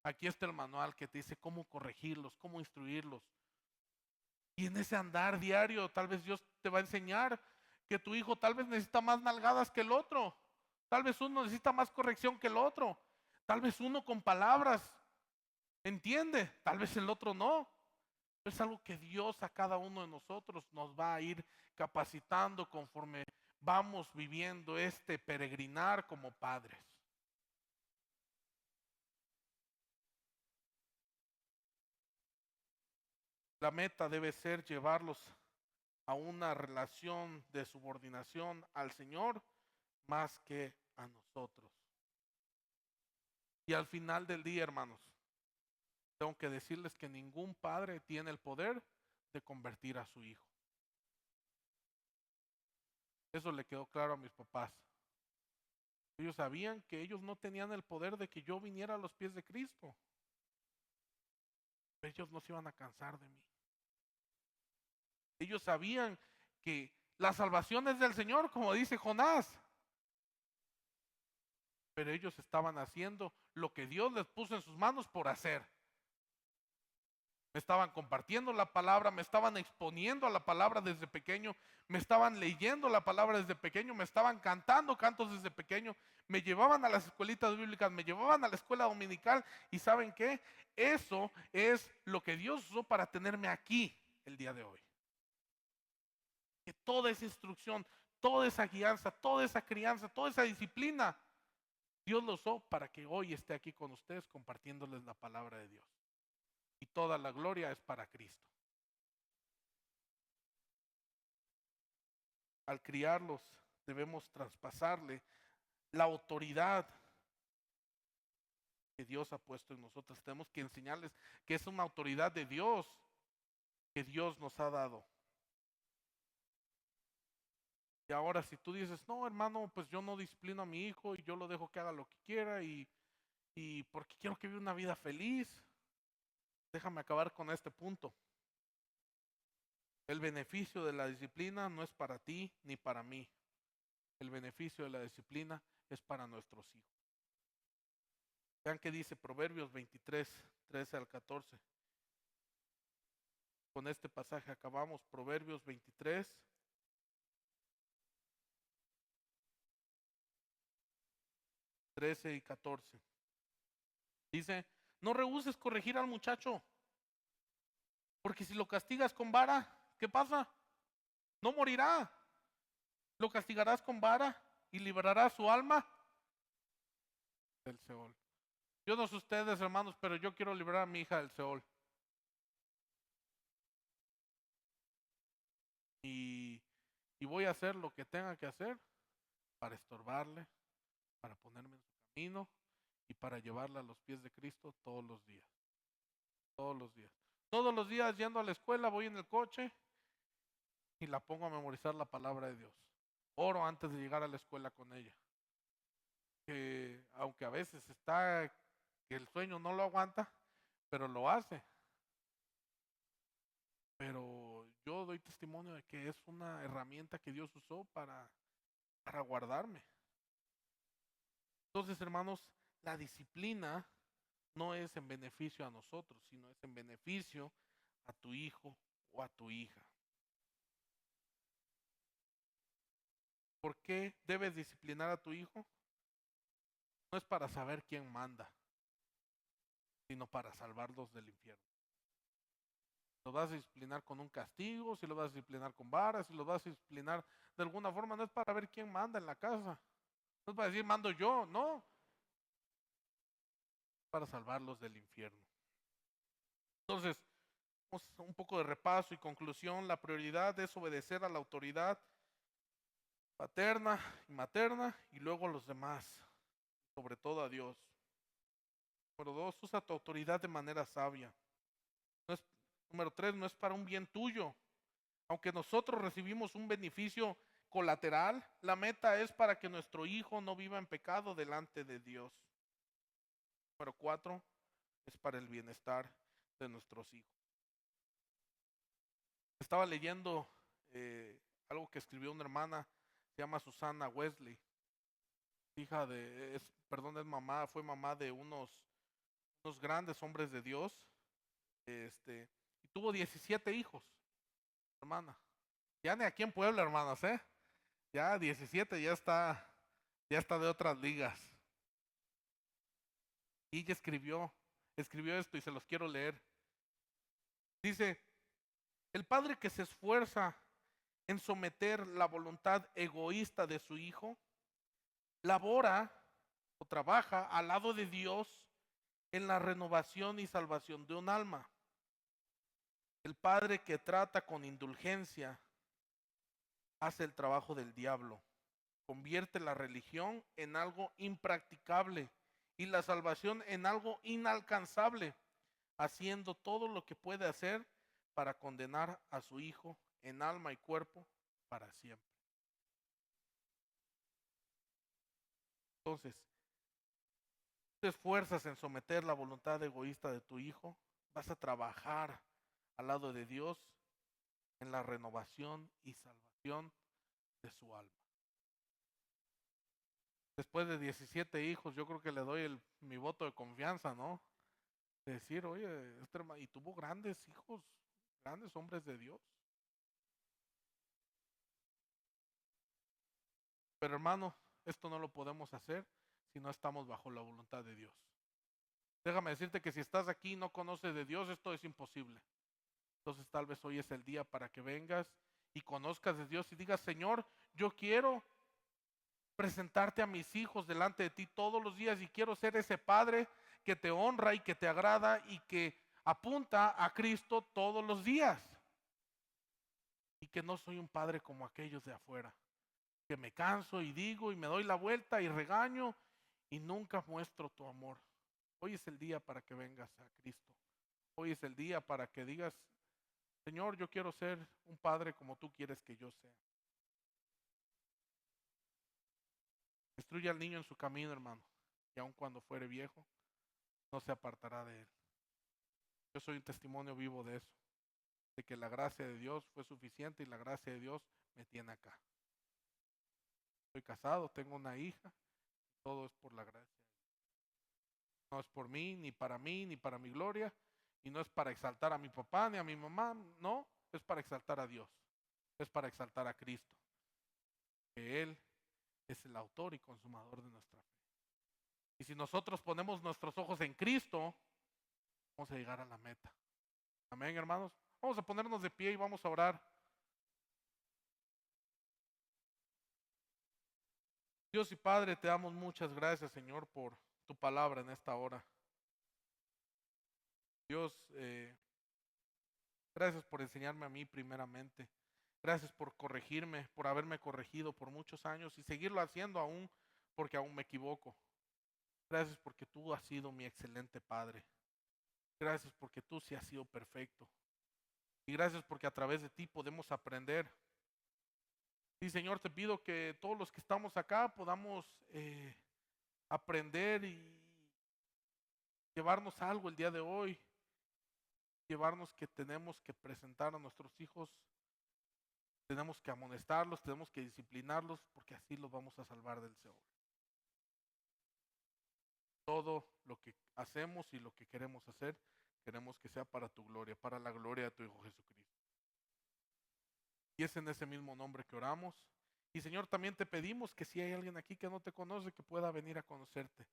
Aquí está el manual que te dice cómo corregirlos, cómo instruirlos. Y en ese andar diario, tal vez Dios te va a enseñar que tu hijo tal vez necesita más nalgadas que el otro. Tal vez uno necesita más corrección que el otro. Tal vez uno con palabras entiende, tal vez el otro no. Es algo que Dios a cada uno de nosotros nos va a ir capacitando conforme vamos viviendo este peregrinar como padres. La meta debe ser llevarlos a una relación de subordinación al Señor más que a nosotros. Y al final del día, hermanos, tengo que decirles que ningún padre tiene el poder de convertir a su hijo. Eso le quedó claro a mis papás. Ellos sabían que ellos no tenían el poder de que yo viniera a los pies de Cristo. Pero ellos no se iban a cansar de mí. Ellos sabían que la salvación es del Señor, como dice Jonás. Pero ellos estaban haciendo lo que Dios les puso en sus manos por hacer. Me estaban compartiendo la palabra, me estaban exponiendo a la palabra desde pequeño, me estaban leyendo la palabra desde pequeño, me estaban cantando cantos desde pequeño, me llevaban a las escuelitas bíblicas, me llevaban a la escuela dominical y ¿saben qué? Eso es lo que Dios usó para tenerme aquí el día de hoy. Que toda esa instrucción, toda esa guianza, toda esa crianza, toda esa disciplina, Dios lo usó para que hoy esté aquí con ustedes compartiéndoles la palabra de Dios. Y toda la gloria es para Cristo. al criarlos, debemos traspasarle la autoridad que Dios ha puesto en nosotros. Tenemos que enseñarles que es una autoridad de Dios que Dios nos ha dado. Y ahora si tú dices, no hermano, pues yo no disciplino a mi hijo y yo lo dejo que haga lo que quiera y porque quiero que viva una vida feliz, déjame acabar con este punto. El beneficio de la disciplina no es para ti ni para mí. El beneficio de la disciplina es para nuestros hijos. Vean qué dice Proverbios 23, 13 al 14. Con este pasaje acabamos, Proverbios 23, 13 y 14. Dice, no rehúses corregir al muchacho, porque si lo castigas con vara, ¿qué pasa? No morirá. Lo castigarás con vara y librarás su alma del Seol. Yo no sé ustedes, hermanos, pero yo quiero librar a mi hija del Seol. Y voy a hacer lo que tenga que hacer para estorbarle, para ponerme en su camino y para llevarla a los pies de Cristo todos los días. Todos los días. Todos los días yendo a la escuela, voy en el coche y la pongo a memorizar la palabra de Dios. Oro antes de llegar a la escuela con ella. Que aunque a veces está que el sueño no lo aguanta, pero lo hace. Pero yo doy testimonio de que es una herramienta que Dios usó para guardarme. Entonces, hermanos, la disciplina no es en beneficio a nosotros, sino es en beneficio a tu hijo o a tu hija. ¿Por qué debes disciplinar a tu hijo? No es para saber quién manda, sino para salvarlos del infierno. Los vas a disciplinar con un castigo, si lo vas a disciplinar con varas, si lo vas a disciplinar de alguna forma, no es para ver quién manda en la casa. No es para decir mando yo, no. Para salvarlos del infierno. Entonces, un poco de repaso y conclusión. La prioridad es obedecer a la autoridad paterna y materna y luego a los demás, sobre todo a Dios. Número 2, usa tu autoridad de manera sabia. Número 3, no es para un bien tuyo. Aunque nosotros recibimos un beneficio colateral, la meta es para que nuestro hijo no viva en pecado delante de Dios. Número 4, es para el bienestar de nuestros hijos. Estaba leyendo algo que escribió una hermana, se llama Susana Wesley, hija de, fue mamá de unos grandes hombres de Dios, y tuvo 17 hijos, hermana. Ya ni aquí en Puebla, hermanos, ya 17, ya está de otras ligas. Y ella escribió esto y se los quiero leer. Dice, el padre que se esfuerza en someter la voluntad egoísta de su hijo, labora o trabaja al lado de Dios en la renovación y salvación de un alma. El padre que trata con indulgencia hace el trabajo del diablo, convierte la religión en algo impracticable y la salvación en algo inalcanzable, haciendo todo lo que puede hacer para condenar a su hijo en alma y cuerpo para siempre. Entonces, te esfuerzas en someter la voluntad egoísta de tu hijo, vas a trabajar al lado de Dios en la renovación y salvación de su alma. Después de 17 hijos, yo creo que le doy mi voto de confianza, ¿no? De decir, oye, y tuvo grandes hijos, grandes hombres de Dios. Pero hermano, esto no lo podemos hacer si no estamos bajo la voluntad de Dios. Déjame decirte que si estás aquí y no conoces de Dios, esto es imposible. Entonces tal vez hoy es el día para que vengas y conozcas de Dios y digas, Señor, yo quiero presentarte a mis hijos delante de ti todos los días y quiero ser ese padre que te honra y que te agrada y que apunta a Cristo todos los días. y que no soy un padre como aquellos de afuera, que me canso y digo y me doy la vuelta y regaño y nunca muestro tu amor. Hoy es el día para que vengas a Cristo. Hoy es el día para que digas, Señor, yo quiero ser un padre como tú quieres que yo sea. Instruye al niño en su camino, hermano, y aun cuando fuere viejo, no se apartará de él. Yo soy un testimonio vivo de eso, de que la gracia de Dios fue suficiente y la gracia de Dios me tiene acá. Estoy casado, tengo una hija, todo es por la gracia. No es por mí, ni para mi gloria, y no es para exaltar a mi papá ni a mi mamá, no, es para exaltar a Dios, es para exaltar a Cristo, que Él es el autor y consumador de nuestra fe. Y si nosotros ponemos nuestros ojos en Cristo, vamos a llegar a la meta. Amén, hermanos. Vamos a ponernos de pie y vamos a orar. Dios y Padre, te damos muchas gracias, Señor, por tu palabra en esta hora. Dios, gracias por enseñarme a mí primeramente. Gracias por corregirme, por haberme corregido por muchos años y seguirlo haciendo aún porque aún me equivoco. Gracias porque tú has sido mi excelente Padre. Gracias porque tú sí has sido perfecto. Y gracias porque a través de ti podemos aprender. Y Señor, te pido que todos los que estamos acá podamos aprender y llevarnos algo el día de hoy. Llevarnos que tenemos que presentar a nuestros hijos. Tenemos que amonestarlos, tenemos que disciplinarlos porque así los vamos a salvar del Seol. Todo lo que hacemos y lo que queremos hacer, queremos que sea para tu gloria, para la gloria de tu Hijo Jesucristo. Y es en ese mismo nombre que oramos. Y Señor, también te pedimos que si hay alguien aquí que no te conoce, que pueda venir a conocerte,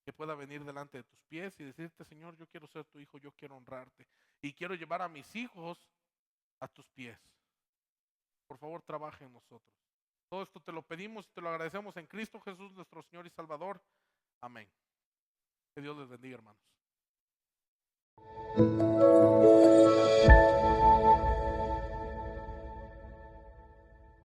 que pueda venir delante de tus pies y decirte, Señor, yo quiero ser tu hijo, yo quiero honrarte y quiero llevar a mis hijos a tus pies. Por favor, trabaja en nosotros. Todo esto te lo pedimos y te lo agradecemos en Cristo Jesús, nuestro Señor y Salvador. Amén. Que Dios les bendiga, hermanos.